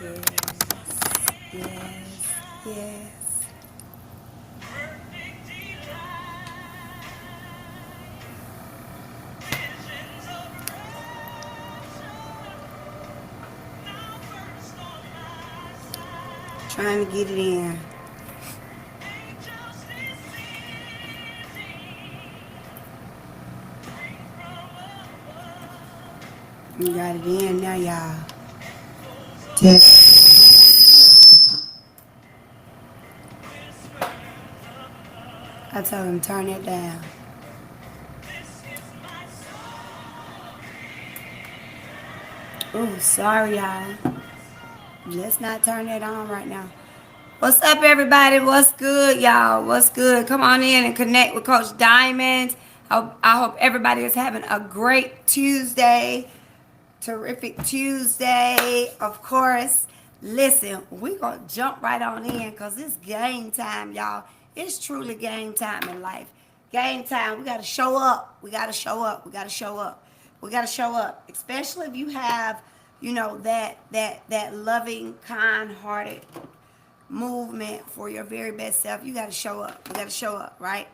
Yes, yes, yes. Trying to get it in. You got it in now, y'all. I told him turn it down. Oh, sorry, y'all. Let's not turn that on right now. What's up, everybody? What's good, y'all? What's good? Come on in and connect with Coach Diamond. I hope everybody is having a great Tuesday. Terrific Tuesday, of course. Listen, we're going to jump right on in because it's game time, y'all. It's truly game time in life. Game time. We got to show up. We got to show up. We got to show up. We got to show up, especially if you have, that loving, kind-hearted movement for your very best self. You got to show up. We got to show up, right?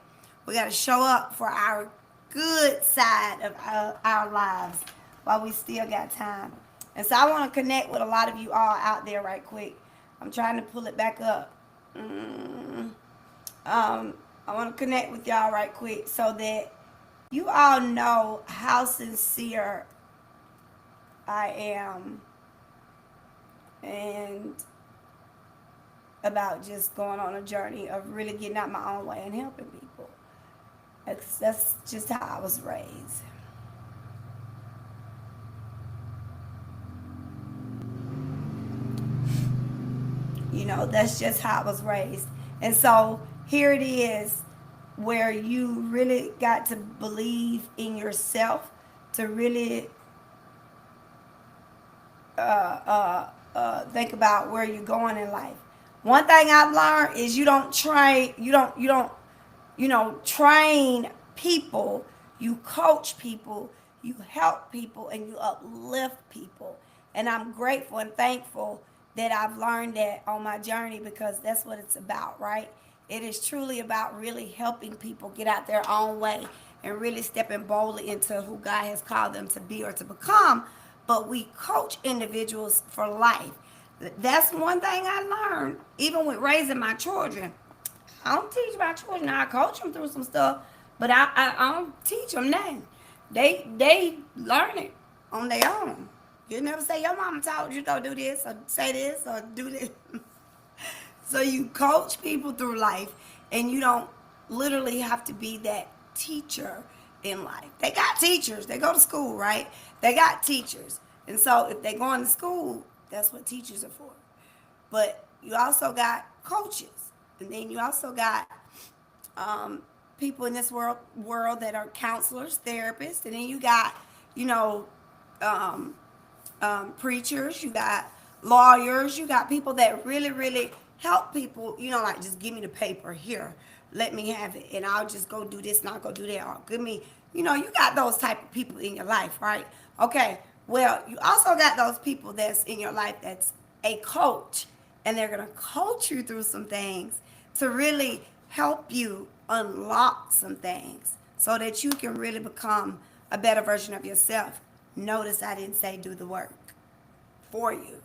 We got to show up for our good side of our lives while we still got time. And so I want to connect with a lot of you all out there right quick. I'm trying to pull it back up. Mm. I want to connect with y'all right quick so that you all know how sincere I am and about just going on a journey of really getting out my own way and helping people. That's just how I was raised. That's just how I was raised. And so here it is where you really got to believe in yourself to really think about where you're going in life. One thing I've learned is you don't train people, you coach people, you help people, and you uplift people. And I'm grateful and thankful that I've learned that on my journey because that's what it's about, right? It is truly about really helping people get out their own way and really stepping boldly into who God has called them to be or to become. But we coach individuals for life. That's one thing I learned, even with raising my children. I don't teach my children. I coach them through some stuff, but I don't teach them nothing. They learn it on their own. You never say your mama told you to do this or say this or do this. So you coach people through life, and you don't literally have to be that teacher in life. They got teachers. They go to school, right? They got teachers, and so if they going to school, that's what teachers are for. But you also got coaches, and then you also got um, people in this world that are counselors, therapists, and then you got you know um, preachers, you got lawyers, you got people that really, really help people, like just give me the paper here, let me have it, and I'll just go do this and I'll go do that, or give me, you got those type of people in your life, right? Okay, well, you also got those people that's in your life that's a coach, and they're going to coach you through some things to really help you unlock some things so that you can really become a better version of yourself. Notice I didn't say do the work for you.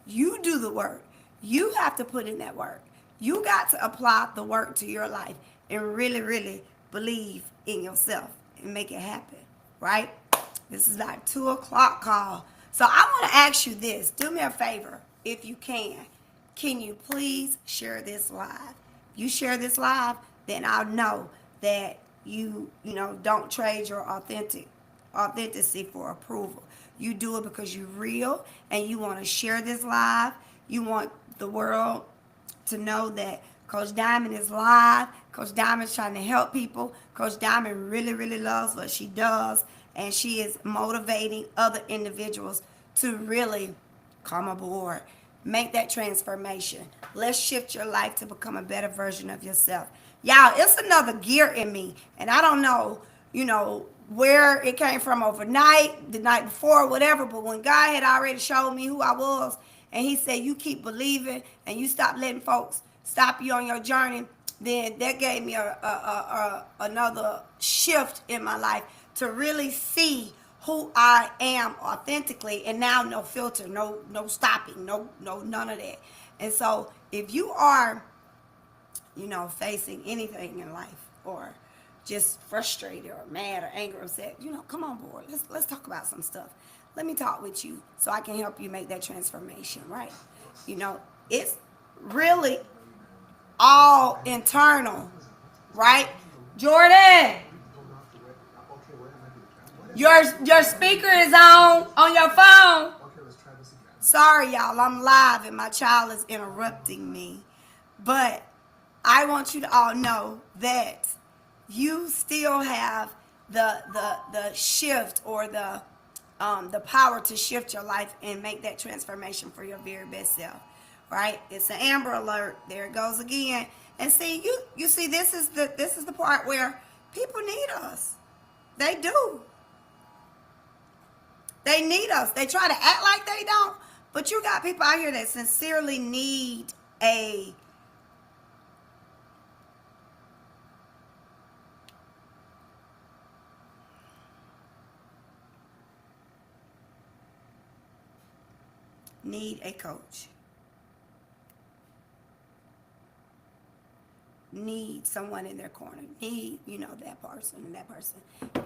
You do the work. You have to put in that work. You got to apply the work to your life and really, really believe in yourself and make it happen, right? This is like 2 o'clock call. So I want to ask you this. Do me a favor if you can. Can you please share this live? If you share this live, then I'll know that you don't trade your authenticity for approval. You do it because you're real and you want to share this live. You want the world to know that Coach Diamond is live. Coach Diamond's trying to help people. Coach Diamond really, really loves what she does, and she is motivating other individuals to really come aboard. Make that transformation. Let's shift your life to become a better version of yourself. Y'all, it's another gear in me, and I don't know, where it came from overnight, the night before, whatever, but when God had already showed me who I was and he said you keep believing and you stop letting folks stop you on your journey, then that gave me another shift in my life to really see who I am authentically, and now no filter, no stopping, no none of that. And so if you are, facing anything in life, or just frustrated or mad or angry or upset, come on board. Let's talk about some stuff. Let me talk with you so I can help you make that transformation, right? It's really all internal, right? Jordan, your speaker is on your phone. Sorry, y'all, I'm live and my child is interrupting me. But I want you to all know that you still have the shift, or the power to shift your life and make that transformation for your very best self, right? It's an Amber Alert. There it goes again. And see, you see, this is the part where people need us. They do. They need us. They try to act like they don't, but you got people out here that sincerely need a coach. Need someone in their corner. Need, that person and that person.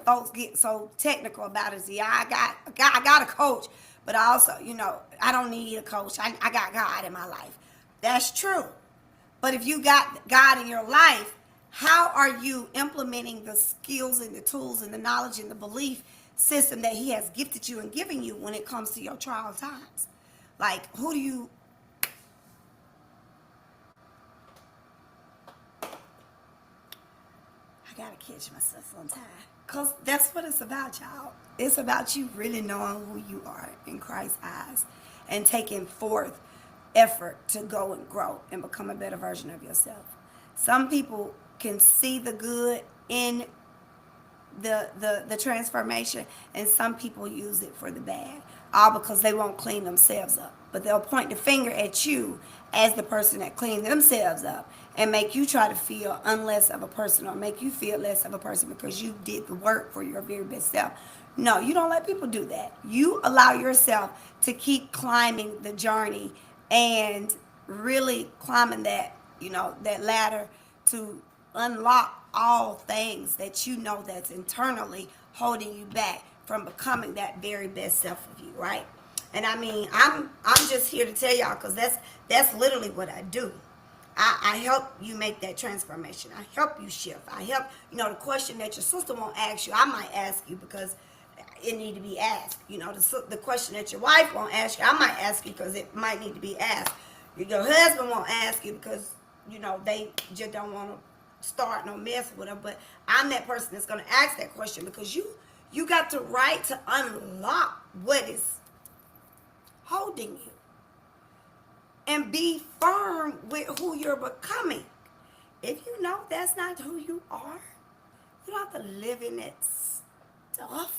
Folks get so technical about it. See, I got a coach, but I also, I don't need a coach. I got God in my life. That's true. But if you got God in your life, how are you implementing the skills and the tools and the knowledge and the belief system that he has gifted you and given you when it comes to your trial times? Like, who do you... I gotta catch myself sometime. Because that's what it's about, y'all. It's about you really knowing who you are in Christ's eyes and taking forth effort to go and grow and become a better version of yourself. Some people can see the good in the transformation, and some people use it for the bad, all because they won't clean themselves up. But they'll point the finger at you as the person that cleaned themselves up and make you try to feel unless of a person, or make you feel less of a person because you did the work for your very best self. No, you don't let people do that. You allow yourself to keep climbing the journey and really climbing that, that ladder to unlock all things that that's internally holding you back from becoming that very best self of you, right? And I mean, I'm just here to tell y'all, because that's literally what I do. I help you make that transformation. I help you shift. I help, the question that your sister won't ask you, I might ask you because it need to be asked. The question that your wife won't ask you, I might ask you because it might need to be asked. Your husband won't ask you because, they just don't want to start no mess with them. But I'm that person that's going to ask that question, because you got the right to unlock what is holding you and be firm with who you're becoming. If you know that's not who you are, you don't have to live in that stuff,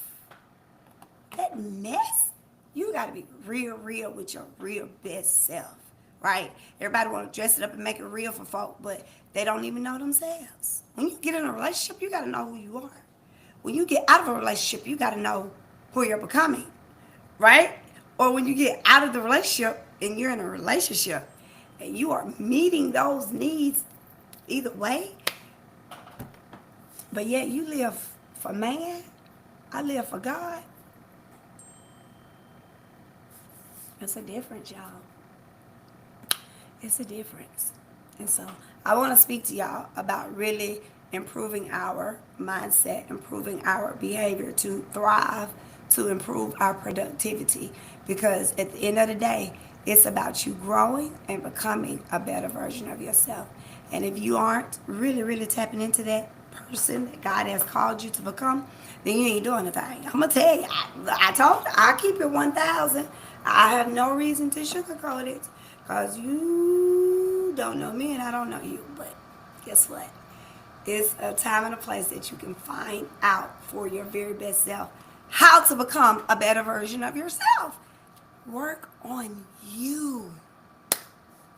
that mess. You got to be real with your real best self, right? Everybody want to dress it up and make it real for folk, but they don't even know themselves. When you get in a relationship, you got to know who you are. When you get out of a relationship, you got to know who you're becoming, right? Or when you get out of the relationship and you're in a relationship and you are meeting those needs either way, but yet you live for man, I live for God. It's a difference, y'all. It's a difference. And so I want to speak to y'all about really improving our mindset, improving our behavior to thrive, to improve our productivity. Because at the end of the day, it's about you growing and becoming a better version of yourself. And if you aren't really tapping into that person that God has called you to become, then you ain't doing a thing. I'm going to tell you, I keep it 1,000. I have no reason to sugarcoat it, because you don't know me and I don't know you. But guess what? It's a time and a place that you can find out for your very best self how to become a better version of yourself. Work on you.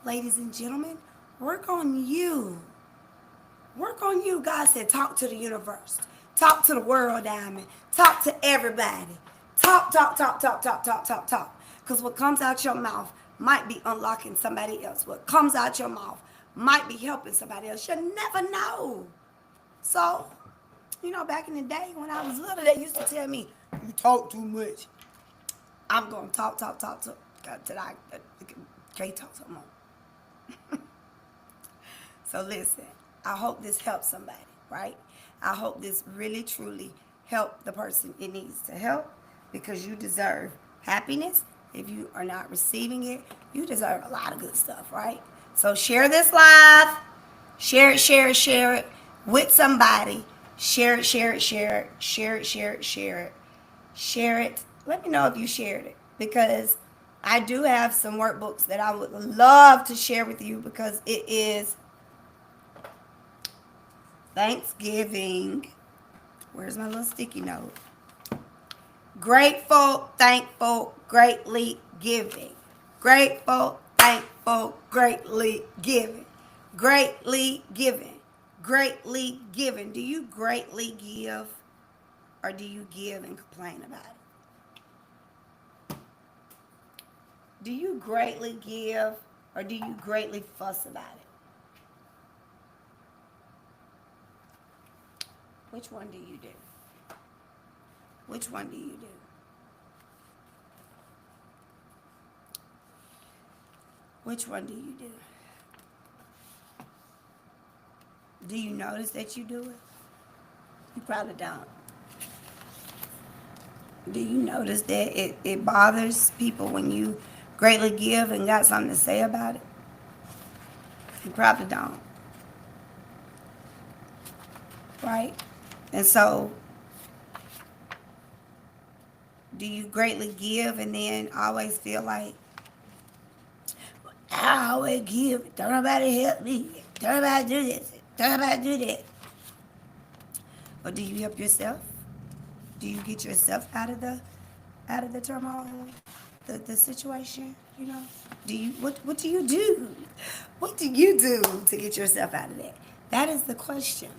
Ladies and gentlemen, work on you. Work on you. God said, talk to the universe. Talk to the world, Diamond. Talk to everybody. Talk, talk, talk, talk, talk, talk, talk, talk. Because what comes out your mouth might be unlocking somebody else. What comes out your mouth might be helping somebody else. You never know. So, back in the day when I was little, they used to tell me, you talk too much. I'm going to talk till I can't talk some more. So listen, I hope this helps somebody, right? I hope this really, truly help the person it needs to help, because you deserve happiness. If you are not receiving it, you deserve a lot of good stuff, right? So share this live. Share it, share it, share it with somebody. Share it, share it, share it, share it, share it, share it. Share it. Let me know if you shared it, because I do have some workbooks that I would love to share with you, because it is Thanksgiving. Where's my little sticky note? Grateful, thankful, greatly giving. Grateful, thankful, greatly giving. Greatly giving. Greatly giving. Do you greatly give, or do you give and complain about it? Do you greatly give, or do you greatly fuss about it? Which one do you do? Which one do you do? Which one do you do? Do you notice that you do it? You probably don't. Do you notice that it bothers people when you greatly give and got something to say about it? You probably don't. Right? And so, do you greatly give and then always feel like, I always give, don't nobody help me, don't nobody do this, don't nobody do that? Or do you help yourself? Do you get yourself out of the turmoil, the situation? Do you what do you do? What do you do to get yourself out of that? That is the question.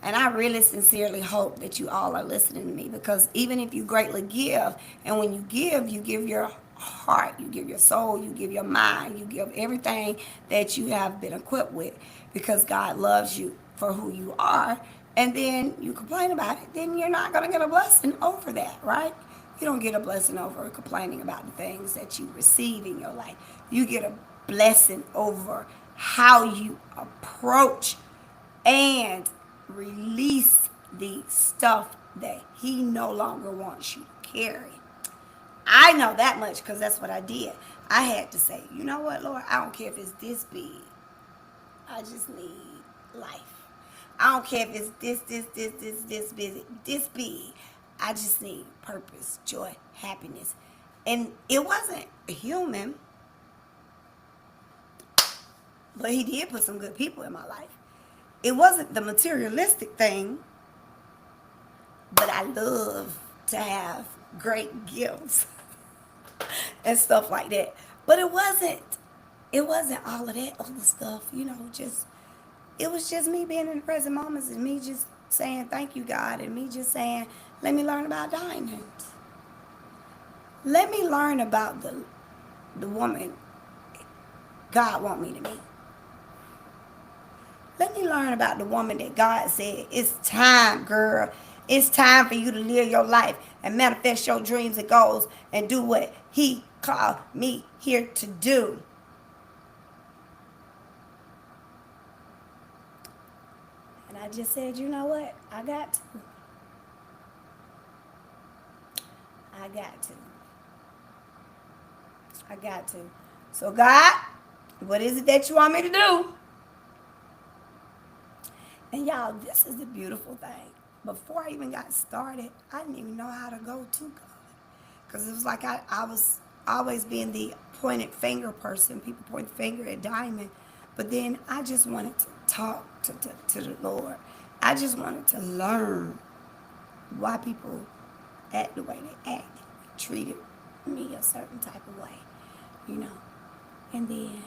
And I really sincerely hope that you all are listening to me, because even if you greatly give, and when you give your heart, you give your soul, you give your mind, you give everything that you have been equipped with, because God loves you for who you are. And then you complain about it, then you're not going to get a blessing over that, right? You don't get a blessing over complaining about the things that you receive in your life. You get a blessing over how you approach and release the stuff that he no longer wants you to carry. I know that much, because that's what I did. I had to say, you know what, Lord, I don't care if it's this big. I just need life. I don't care if it's this big, this big. I just need purpose, joy, happiness. And it wasn't a human, but he did put some good people in my life. It wasn't the materialistic thing, but I love to have great gifts and stuff like that. But it wasn't all of that other stuff, it was just me being in the present moments, and me just saying thank you, God, and me just saying, let me learn about diamonds. Let me learn about the woman God want me to be. Let me learn about the woman that God said, it's time, girl. It's time for you to live your life and manifest your dreams and goals and do what he called me here to do. And I just said, you know what? I got to. I got to. So God, what is it that you want me to do? And y'all, this is the beautiful thing. Before I even got started, I didn't even know how to go to God. Because it was like I was always being the pointed finger person. People point the finger at Diamond. But then I just wanted to talk to the Lord. I just wanted to learn why people act the way they act, treated me a certain type of way, you know. And then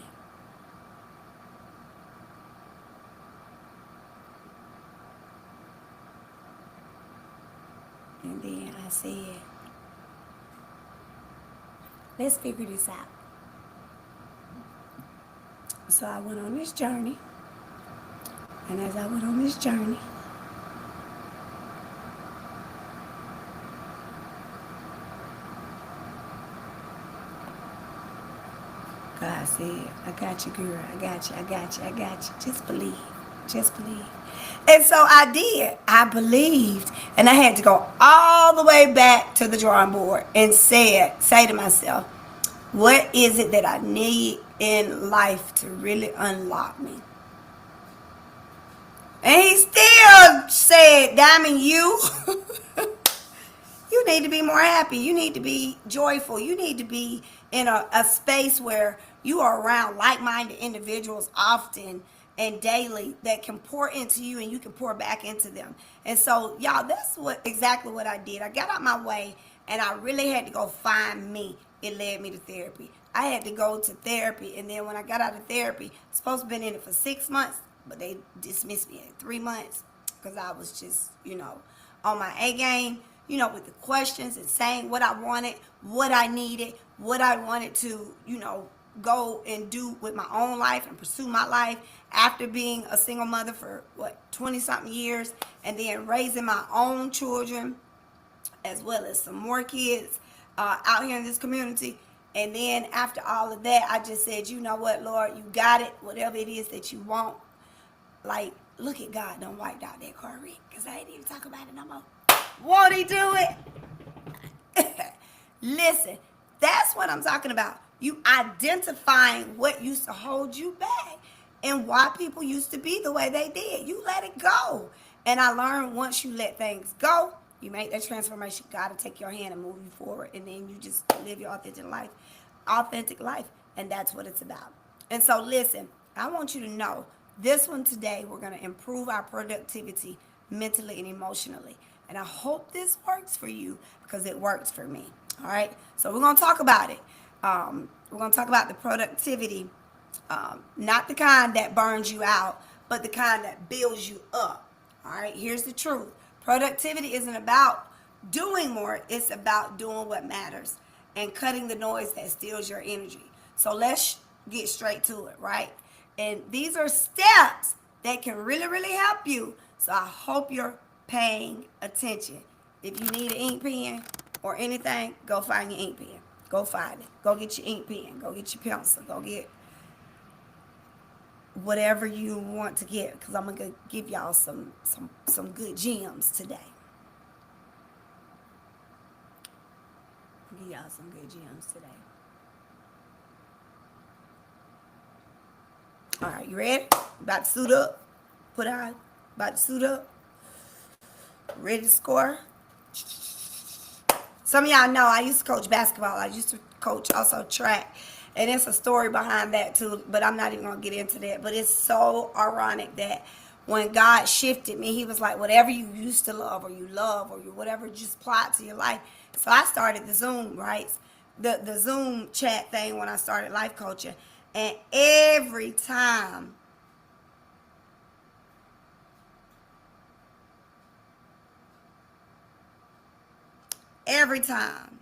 I said, let's figure this out. So I went on this journey. And as I went on this journey, God said, I got you, girl. I got you. I got you. I got you. Just believe. Just believe. And so I did. I believed. And I had to go all the way back to the drawing board and say to myself, what is it that I need in life to really unlock me? And he still said, Diamond, you need to be more happy. You need to be joyful. You need to be in a space where you are around like-minded individuals often and daily that can pour into you and you can pour back into them. And so, y'all, that's exactly what I did. I got out my way and I really had to go find me. It led me to therapy. I had to go to therapy, and then when I got out of therapy, I was supposed to have been in it for 6 months, but they dismissed me in 3 months because I was just, on my A game, with the questions and saying what I wanted, what I needed, what I wanted to, go and do with my own life and pursue my life after being a single mother for 20-something years, and then raising my own children as well as some more kids out here in this community. And then after all of that, I just said, you know what, Lord, you got it. Whatever it is that you want. Like, look at God done wiped out that car wreck, because I ain't even talk about it no more. Won't he do it? Listen, that's what I'm talking about. You identifying what used to hold you back and why people used to be the way they did. You let it go. And I learned once you let things go, you make that transformation. God will take your hand and move you forward. And then you just live your authentic life. And that's what it's about. And so listen, I want you to know this one today, we're going to improve our productivity mentally and emotionally. And I hope this works for you because it works for me. All right. So we're going to talk about it. We're going to talk about the productivity, not the kind that burns you out, but the kind that builds you up. All right. Here's the truth. Productivity isn't about doing more. It's about doing what matters and cutting the noise that steals your energy. So let's get straight to it, right? And these are steps that can really, really help you. So I hope you're paying attention. If you need an ink pen or anything, go find your ink pen. Go find it. Go get your ink pen. Go get your pencil. Go get whatever you want to get, because I'm gonna give y'all some good gems today. Give y'all some good gems today. All right, you ready? About to suit up. Put on. About to suit up. Ready to score? Some of y'all know I used to coach basketball. I used to coach also track. And it's a story behind that too, but I'm not even going to get into that. But it's so ironic that when God shifted me, he was like, whatever you used to love or you whatever, just apply it to your life. So I started the Zoom, right? The Zoom chat thing when I started life coaching. And every time every time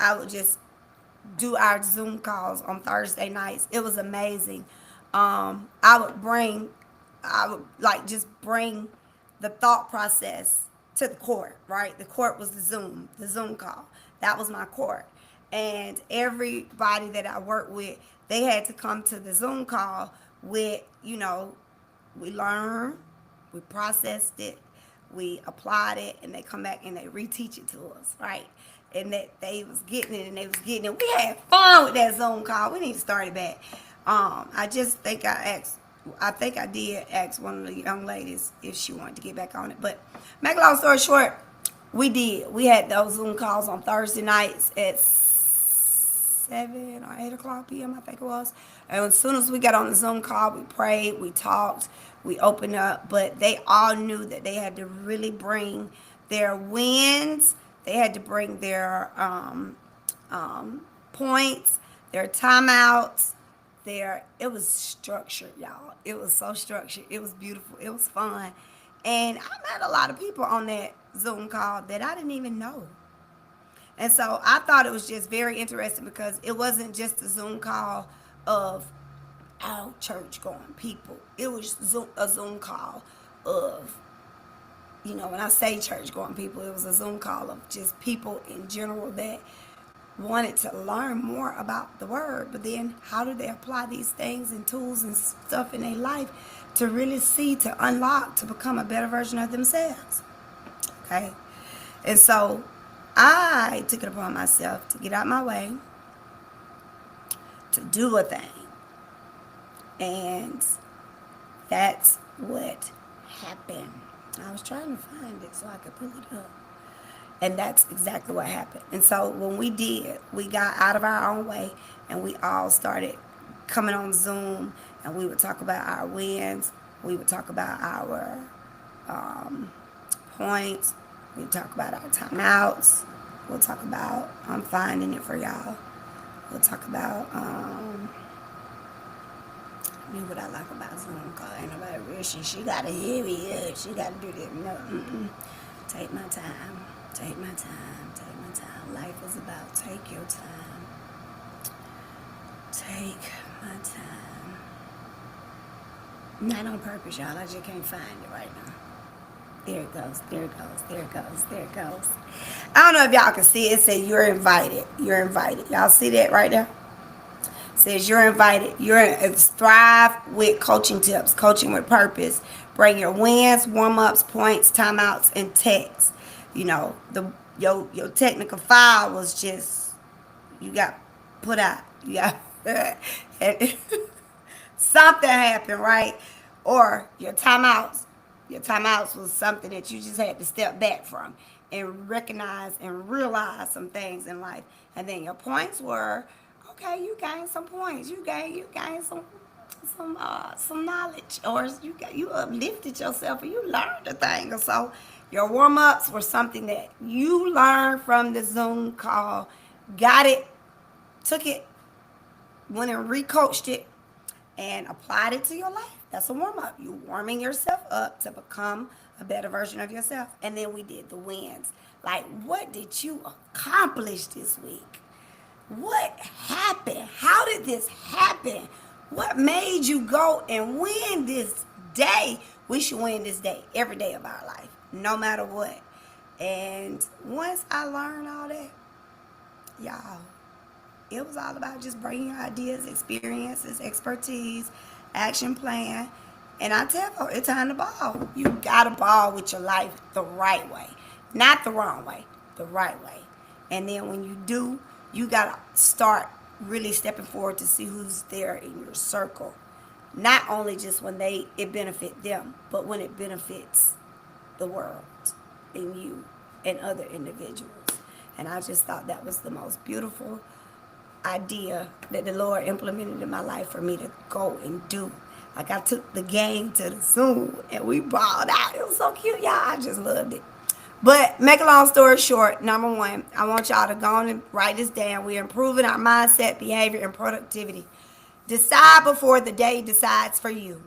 I would just do our Zoom calls on Thursday nights. It was amazing. I would like just bring the thought process to the court, right? The court was the Zoom call. That was my court. And everybody that I worked with, they had to come to the Zoom call with, we learned, we processed it, we applied it, and they come back and they reteach it to us, right? And that they was getting it and they was getting it. We had fun with that Zoom call. We need to start it back. I think I did ask one of the young ladies if she wanted to get back on it. But make a long story short, we did. We had those Zoom calls on Thursday nights at 7 or 8 o'clock p.m., I think it was. And as soon as we got on the Zoom call, we prayed, we talked, we opened up. But they all knew that they had to really bring their wins, they had to bring their points, their timeouts. It was structured, y'all. It was so structured. It was beautiful. It was fun. And I met a lot of people on that Zoom call that I didn't even know. And so I thought it was just very interesting because it wasn't just a Zoom call of our church going people. It was a Zoom call of, when I say church going people, it was a Zoom call of just people in general that wanted to learn more about the word, but then how do they apply these things and tools and stuff in their life to really see, to unlock, to become a better version of themselves. Okay. And so I took it upon myself to get out my way, to do a thing. And that's what happened. I was trying to find it so I could pull it up. And that's exactly what happened. And so when we did, we got out of our own way and we all started coming on Zoom, and we would talk about our wins. We would talk about our points. We would talk about our timeouts. We'll talk about, I'm finding it for y'all. We'll talk about, what I like about Zoom call. Ain't nobody rushing. She got to hear me up. She got to do that. No, take my time. Take my time. Take my time. Life is about take your time. Take my time. Not on purpose, y'all. I just can't find it right now. There it goes. There it goes. There it goes. There it goes. I don't know if y'all can see it. It says you're invited. You're invited. Y'all see that right there? It says you're invited. It's Thrive with Coaching Tips. Coaching with Purpose. Bring your wins, warm-ups, points, timeouts, and texts. Your technical file was just, you got put out. You got something happened, right? Or your timeouts. Your timeouts was something that you just had to step back from and recognize and realize some things in life. And then your points were, okay, you gained some points. You gained some knowledge, or you uplifted yourself, or you learned a thing or so. Your warm-ups were something that you learned from the Zoom call, got it, took it, went and recoached it, and applied it to your life. That's a warm-up. You're warming yourself up to become a better version of yourself. And then we did the wins. Like, what did you accomplish this week? What happened? How did this happen? What made you go and win this day? We should win this day, every day of our life, no matter what. And once I learned all that, y'all, it was all about just bringing your ideas, experiences, expertise, action plan. And I tell you, it's time to ball. You got to ball with your life the right way. Not the wrong way, the right way. And then when you do, you got to start really stepping forward to see who's there in your circle. Not only just when it benefit them, but when it benefits the world and you and other individuals. And I just thought that was the most beautiful idea that the Lord implemented in my life for me to go and do. Like, I took the game to the Zoom and we balled out. It was so cute, y'all. I just loved it. But make a long story short, number one, I want y'all to go on and write this down. We're improving our mindset, behavior, and productivity. Decide before the day decides for you.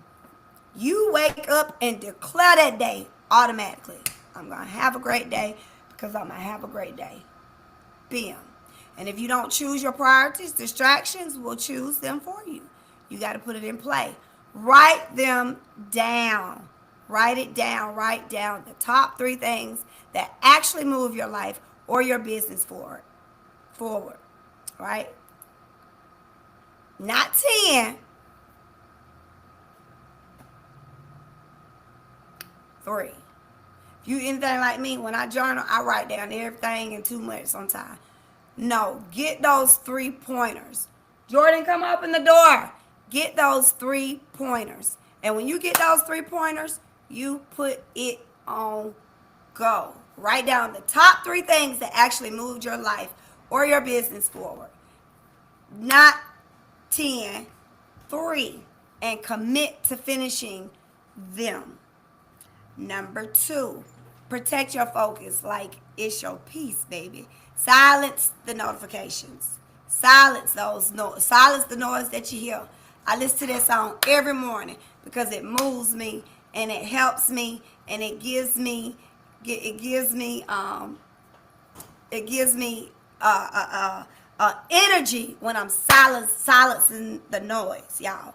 You wake up and declare that day automatically. I'm going to have a great day because I'm going to have a great day. Bam. And if you don't choose your priorities, distractions will choose them for you. You got to put it in play. Write them down. Write it down. Write down the top 3 things that actually move your life or your business forward. Right? Not 10. 3. If you anything like me, when I journal, I write down everything in 2 months sometimes. No, get those 3 pointers. Jordan, come open the door. Get those 3 pointers. And when you get those 3 pointers, you put it on go. Write down the top 3 things that actually moved your life or your business forward. not 10, 3, and commit to finishing them. Number 2, protect your focus like it's your peace, baby. Silence the notifications. Silence the noise that you hear. I listen to that song every morning because it moves me and it helps me and it gives me energy when I'm silencing the noise, y'all,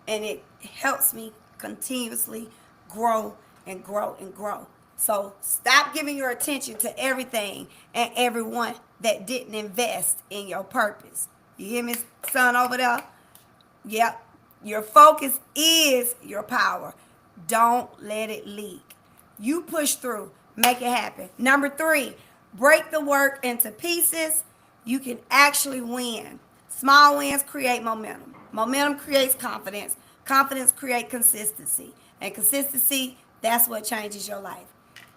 and it helps me continuously grow and grow and grow. So stop giving your attention to everything and everyone that didn't invest in your purpose. You hear me, son, over there? Yep. Your focus is your power. Don't let it leak. You push through. Make it happen. Number 3, break the work into pieces. You can actually win. Small wins create momentum. Momentum creates confidence. Confidence creates consistency. And consistency, that's what changes your life.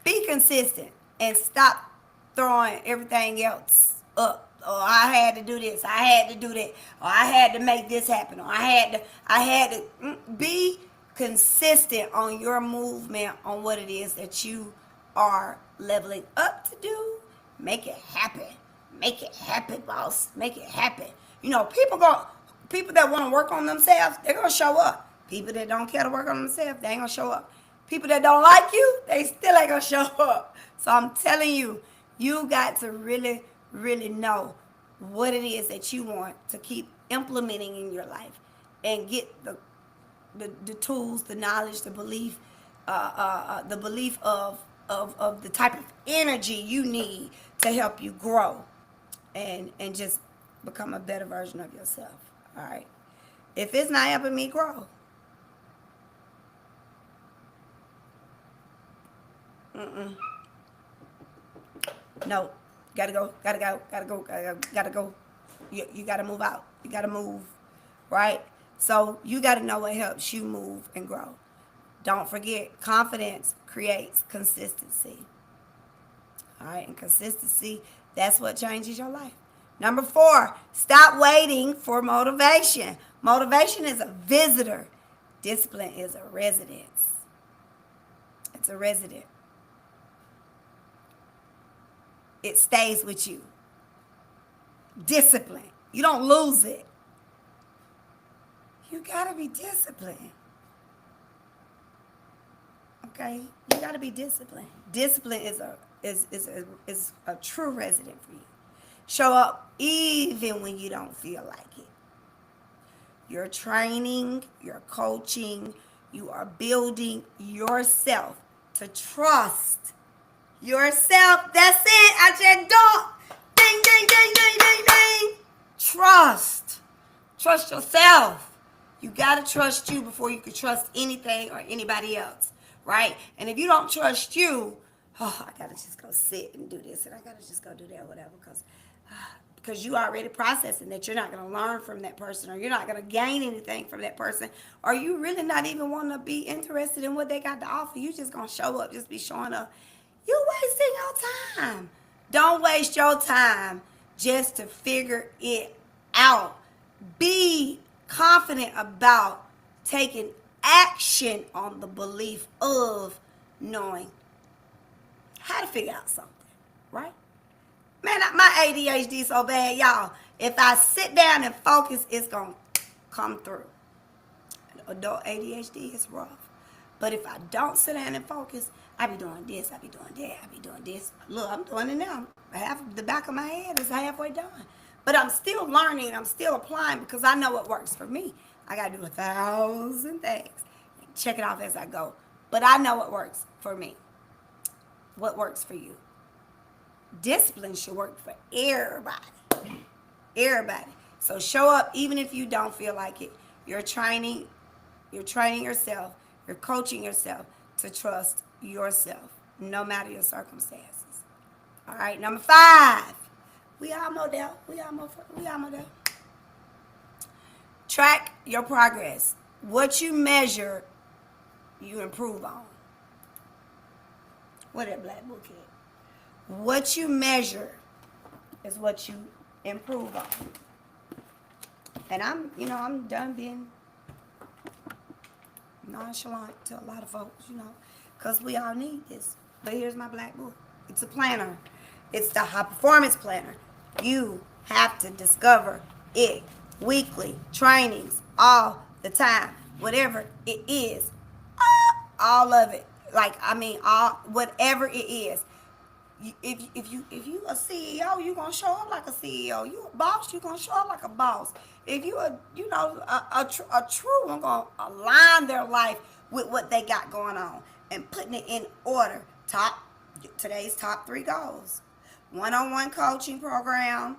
Be consistent and stop throwing everything else up. Or I had to do this, I had to do that, or I had to make this happen, or I had to be consistent on your movement on what it is that you are leveling up to do. Make it happen. Make it happen, boss. Make it happen. You know, people that want to work on themselves, they're gonna show up. People that don't care to work on themselves, they ain't gonna show up. People that don't like you, they still ain't gonna show up. So I'm telling you, you got to really, really know what it is that you want to keep implementing in your life and get the tools, the knowledge, the belief of the type of energy you need to help you grow and just become a better version of yourself. All right. If it's not helping me grow, no, gotta go. You gotta move out. You gotta move, right? So you gotta know what helps you move and grow. Don't forget, confidence creates consistency. All right, and consistency, that's what changes your life. Number 4, stop waiting for motivation. Motivation is a visitor. Discipline is a residence. It's a resident. It stays with you. Discipline. You don't lose it. You gotta be disciplined. Okay? You gotta be disciplined. Discipline is a true resident for you. Show up even when you don't feel like it. You're training, you're coaching, you are building yourself to trust yourself. That's it. I said, don't. Ding, ding, ding, ding, ding, ding. Trust. Trust yourself. You got to trust you before you can trust anything or anybody else, right? And if you don't trust you, oh, I got to just go sit and do this, and I got to just go do that, whatever, because you already processing that you're not going to learn from that person, or you're not going to gain anything from that person, or you really not even want to be interested in what they got to offer. You just going to show up, just be showing up. You wasting your time. Don't waste your time just to figure it out. Be confident about taking action on the belief of knowing how to figure out something, right? Man, my ADHD is so bad, y'all. If I sit down and focus, it's going to come through. Adult ADHD is rough. But if I don't sit down and focus, I be doing this, I be doing that, I be doing this. Look, I'm doing it now. Half of the back of my head is halfway done. But I'm still learning, I'm still applying because I know what works for me. I got to do 1,000 things. Check it off as I go. But I know what works for me. What works for you? Discipline should work for everybody. Everybody. So show up even if you don't feel like it. You're training yourself. You're coaching yourself to trust yourself, no matter your circumstances. All right, number 5. We almost there. Track your progress. What you measure, you improve on. What that black book is. What you measure is what you improve on. And I'm done being nonchalant to a lot of folks, because we all need this. But here's my black book. It's a planner. It's the high performance planner. You have to discover it weekly, trainings, all the time, whatever it is, all of it. Like, I mean, all whatever it is. If you a CEO, you gonna show up like a CEO. You a boss, you gonna show up like a boss. If you a true one, gonna align their life with what they got going on and putting it in order. Today's top 3 goals: one-on-one coaching program.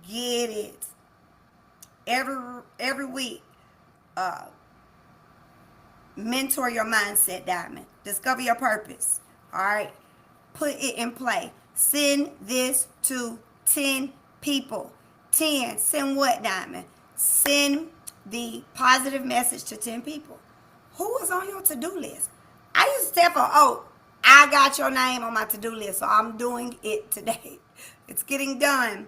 Get it every week. Mentor your mindset, Diamond. Discover your purpose. All right. Put it in play. Send this to 10 people. 10. Send what, Diamond? Send the positive message to 10 people. Who is on your to-do list? I used to tell for, I got your name on my to-do list, so I'm doing it today. It's getting done.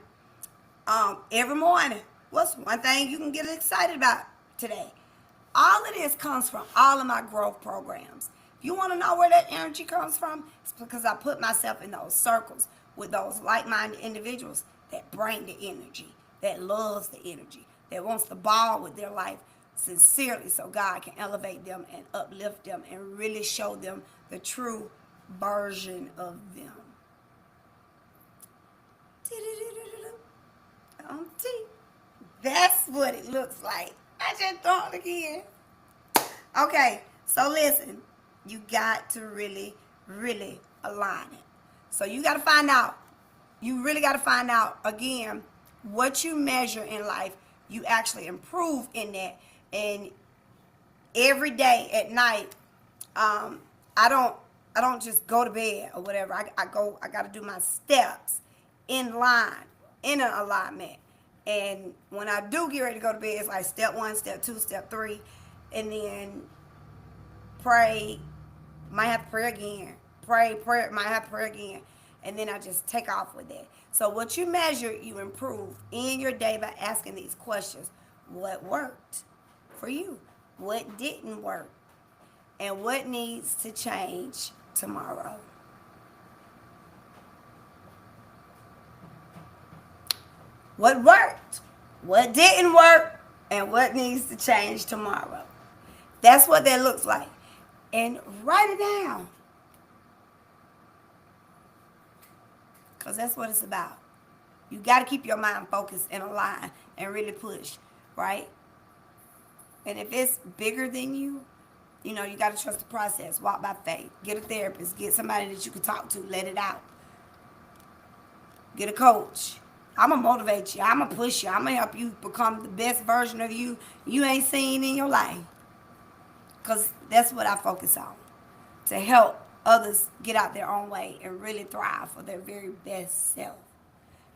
Every morning. What's one thing you can get excited about today? All of this comes from all of my growth programs. If you want to know where that energy comes from, it's because I put myself in those circles with those like-minded individuals that bring the energy, that loves the energy, that wants to ball with their life sincerely so God can elevate them and uplift them and really show them the true version of them. That's what it looks like. I just thought it again. Okay, so listen, you got to really, really align it. So you got to find out, again, what you measure in life, you actually improve in that. And every day at night, I don't just go to bed or whatever. I got to do my steps in line, in an alignment. And when I do get ready to go to bed, it's like step 1, step 2, step 3, and then pray. Might have to pray again. Pray. Might have to pray again, and then I just take off with that. So what you measure, you improve in your day by asking these questions: what worked for you? What didn't work? And what needs to change tomorrow? What worked? What didn't work? And what needs to change tomorrow? That's what that looks like. And write it down. Because that's what it's about. You got to keep your mind focused and aligned and really push, right? And if it's bigger than you, you got to trust the process. Walk by faith. Get a therapist. Get somebody that you can talk to. Let it out. Get a coach. I'm going to motivate you. I'm going to push you. I'm going to help you become the best version of you ain't seen in your life. Because that's what I focus on. To help others get out their own way and really thrive for their very best self.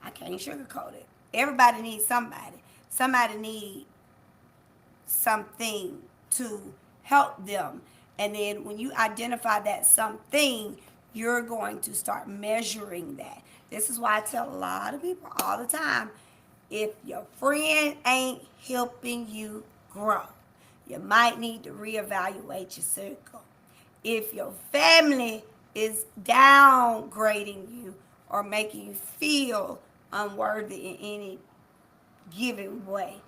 I can't sugarcoat it. Everybody needs somebody. Somebody needs something to help them. And then when you identify that something, you're going to start measuring that. This is why I tell a lot of people all the time, if your friend ain't helping you grow, you might need to reevaluate your circle. If your family is downgrading you or making you feel unworthy in any given way,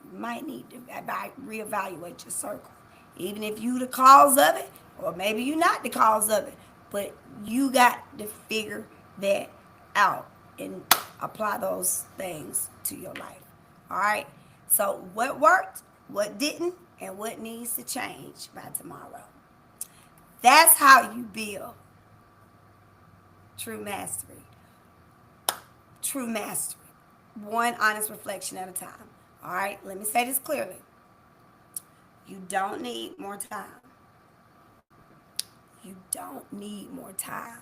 you might need to reevaluate your circle. Even if you the cause of it, or maybe you're not the cause of it, but you got to figure that out and apply those things to your life. All right? So what worked, what didn't, and what needs to change by tomorrow. That's how you build true mastery. True mastery. One honest reflection at a time. All right? Let me say this clearly. You don't need more time. You don't need more time.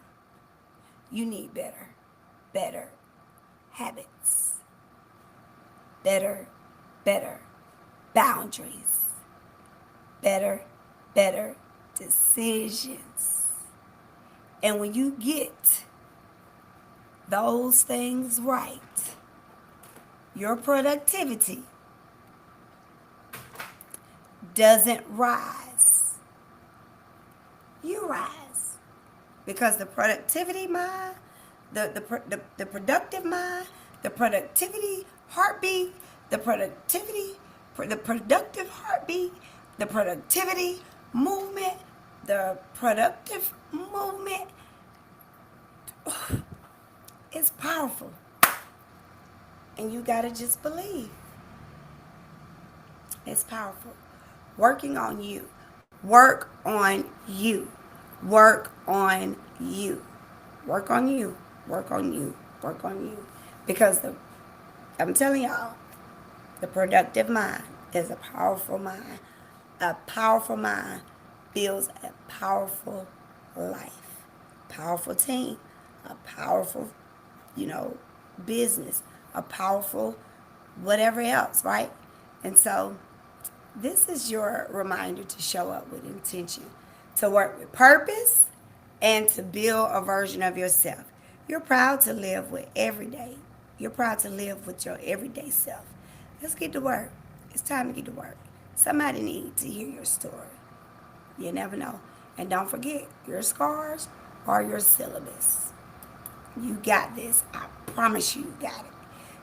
You need better habits. Better boundaries. Better decisions. And when you get those things right, your productivity doesn't rise, you rise. Because the productivity mind, the productive mind, the productivity heartbeat, the productive heartbeat, the productivity movement, the productive movement is powerful. And you got to just believe. It's powerful. Working on you. Work on you. Work on you. Work on you. Work on you. Work on you. Because I'm telling y'all, the productive mind is a powerful mind. A powerful mind builds a powerful life. Powerful team. A powerful, business. A powerful whatever else, right? And so this is your reminder to show up with intention, to work with purpose, and to build a version of yourself. You're proud to live with every day. You're proud to live with your everyday self. Let's get to work. It's time to get to work. Somebody needs to hear your story. You never know. And don't forget, your scars are your syllabus. You got this. I promise you got it.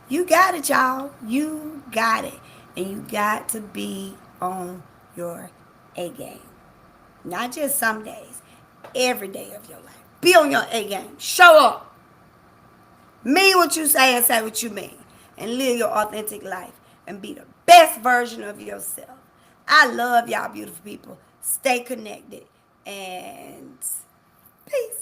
You got it, y'all. You got it. And you got to be on your A game. Not just some days. Every day of your life. Be on your A game. Show up. Mean what you say and say what you mean. And live your authentic life. And be the best version of yourself. I love y'all beautiful people. Stay connected. And peace.